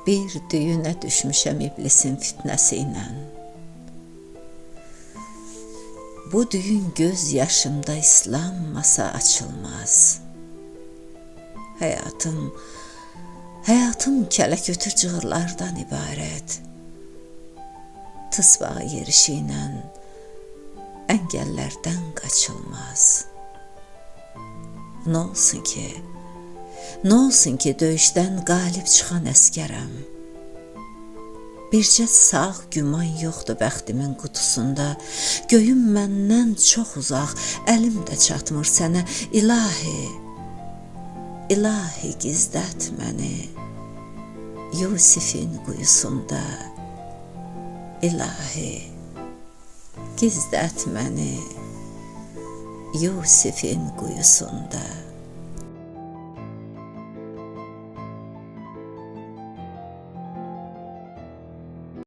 Bir düyünə düşmüşəm iblisin fitnəsi ilə. Bu düyün göz yaşımda islanmasa açılmaz. Həyatım kələkötür cığırlardan ibarət. Tısbağa yerişi ilə əngəllərdən qaçılmaz. Nə olsun ki, döyüşdən qalib çıxan əskərəm. Bircə sağ güman yoxdur bəxtimin qutusunda. Göyüm məndən çox uzaq, əlim də çatmır sənə. İlahi gizlət məni Yusifin quyusunda. İlahi gizlət məni Yusifin quyusunda.